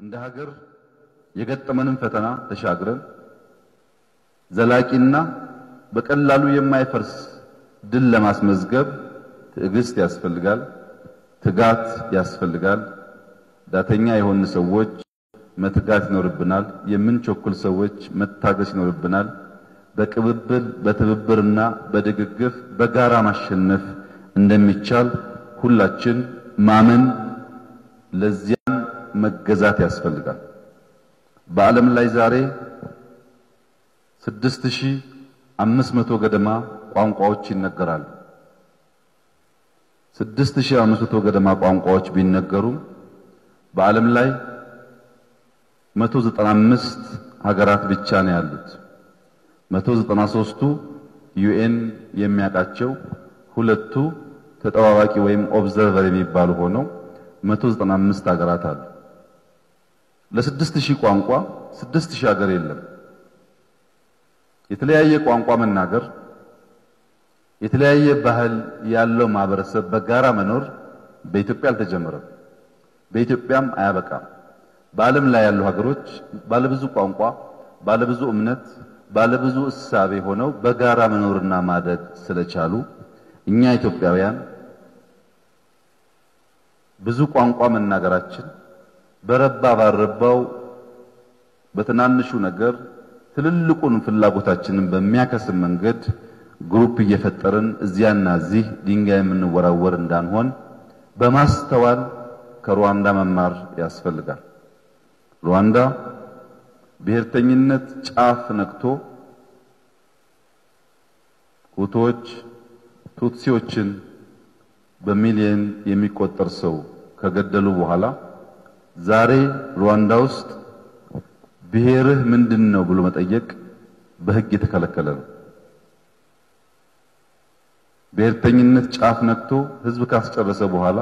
እንደ ሀገር የገጠመንን ፈተና ተሻግረን ዘላቂና በቀላሉ የማይፈርስ ድል ለማስመዝገብ ትዕግስት ያስፈልጋል፣ ትጋት ያስፈልጋል። ዳተኛ የሆኑ ሰዎች መትጋት ይኖርብናል። የምንቸኩል ሰዎች መታገስ ይኖርብናል። በቅብብል በትብብርና በድግግፍ በጋራ ማሸነፍ እንደሚቻል ሁላችን ማመን ለዚያም መገዛት ያስፈልጋል። በዓለም ላይ ዛሬ 6500 ገደማ ቋንቋዎች ይነገራሉ። 6500 ገደማ ቋንቋዎች ቢነገሩ በዓለም ላይ 195 ሀገራት ብቻ ነው ያሉት። 193ቱ ዩኤን የሚያውቃቸው፣ ሁለቱ ተጠባባቂ ወይም ኦብዘርቨር የሚባሉ ሆነው 195 ሀገራት አሉ። ለ6000 ቋንቋ 6000 ሀገር የለም። የተለያየ ቋንቋ መናገር፣ የተለያየ ባህል ያለው ማህበረሰብ በጋራ መኖር በኢትዮጵያ አልተጀመረም፣ በኢትዮጵያም አያበቃም። በዓለም ላይ ያሉ ሀገሮች ባለብዙ ቋንቋ፣ ባለብዙ እምነት፣ ባለብዙ እሳቤ ሆነው በጋራ መኖርና ማደግ ስለቻሉ እኛ ኢትዮጵያውያን ብዙ ቋንቋ መናገራችን በረባ ባረባው በትናንሹ ነገር ትልልቁን ፍላጎታችንን በሚያከስም መንገድ ግሩፕ እየፈጠርን እዚያና እዚህ ድንጋይ የምንወራወር እንዳንሆን በማስተዋል ከሩዋንዳ መማር ያስፈልጋል። ሩዋንዳ ብሔርተኝነት ጫፍ ነክቶ ሁቶች ቱትሲዎችን በሚሊዮን የሚቆጠር ሰው ከገደሉ በኋላ ዛሬ ሩዋንዳ ውስጥ ብሔርህ ምንድነው ብሎ መጠየቅ በሕግ የተከለከለ ነው። ብሔርተኝነት ጫፍ ነክቶ ህዝብ ካስጨረሰ በኋላ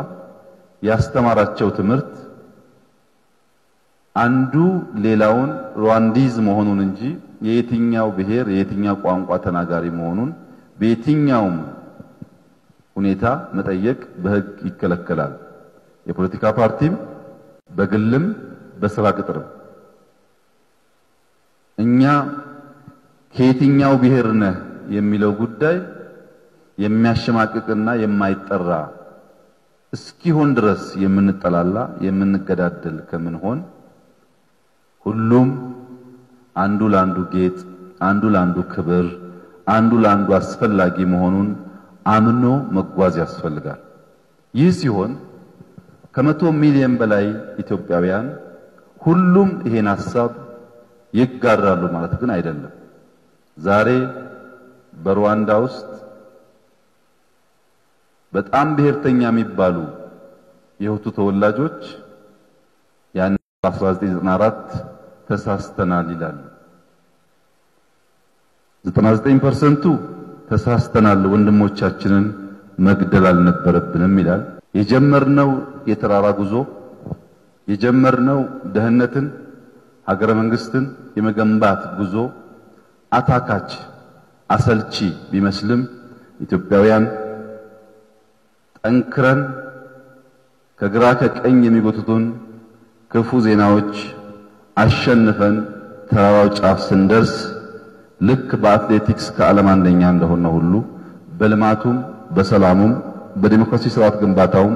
ያስተማራቸው ትምህርት አንዱ ሌላውን ሩዋንዲዝ መሆኑን እንጂ የየትኛው ብሔር የየትኛው ቋንቋ ተናጋሪ መሆኑን በየትኛውም ሁኔታ መጠየቅ በሕግ ይከለከላል። የፖለቲካ ፓርቲም በግልም በስራ ቅጥርም እኛ ከየትኛው ብሔር ነህ የሚለው ጉዳይ የሚያሸማቅቅና የማይጠራ እስኪሆን ድረስ የምንጠላላ የምንገዳደል ከመሆን ሁሉም አንዱ ላንዱ ጌጥ፣ አንዱ ላንዱ ክብር፣ አንዱ ላንዱ አስፈላጊ መሆኑን አምኖ መጓዝ ያስፈልጋል። ይህ ሲሆን ከ100 ሚሊዮን በላይ ኢትዮጵያውያን ሁሉም ይሄን ሐሳብ ይጋራሉ ማለት ግን አይደለም። ዛሬ በሩዋንዳ ውስጥ በጣም ብሔርተኛ የሚባሉ የሁቱ ተወላጆች ያን 1994 ተሳስተናል ይላሉ። 99% ተሳስተናል፣ ወንድሞቻችንን መግደል አልነበረብንም ይላል። የጀመርነው የተራራ ጉዞ የጀመርነው ደህንነትን ሀገረ መንግስትን የመገንባት ጉዞ አታካች አሰልቺ ቢመስልም ኢትዮጵያውያን ጠንክረን ከግራ ከቀኝ የሚጎትቱን ክፉ ዜናዎች አሸንፈን ተራራው ጫፍ ስንደርስ ልክ በአትሌቲክስ ከዓለም አንደኛ እንደሆነ ሁሉ በልማቱም በሰላሙም በዲሞክራሲ ስርዓት ግንባታውም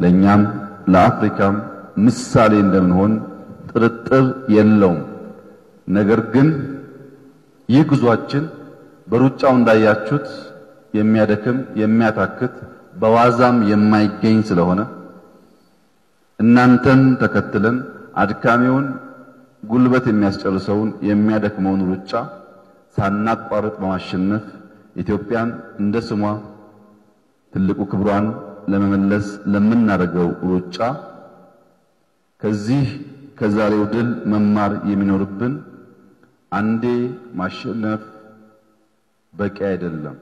ለኛም ለአፍሪካም ምሳሌ እንደምንሆን ጥርጥር የለውም። ነገር ግን ይህ ጉዟችን በሩጫው እንዳያችሁት የሚያደክም የሚያታክት በዋዛም የማይገኝ ስለሆነ እናንተን ተከትለን አድካሚውን ጉልበት የሚያስጨርሰውን የሚያደክመውን ሩጫ ሳናቋርጥ በማሸነፍ ኢትዮጵያን እንደ ስሟ ትልቁ ክብሯን ለመመለስ ለምናደርገው ሩጫ ከዚህ ከዛሬው ድል መማር የሚኖርብን አንዴ ማሸነፍ በቂ አይደለም።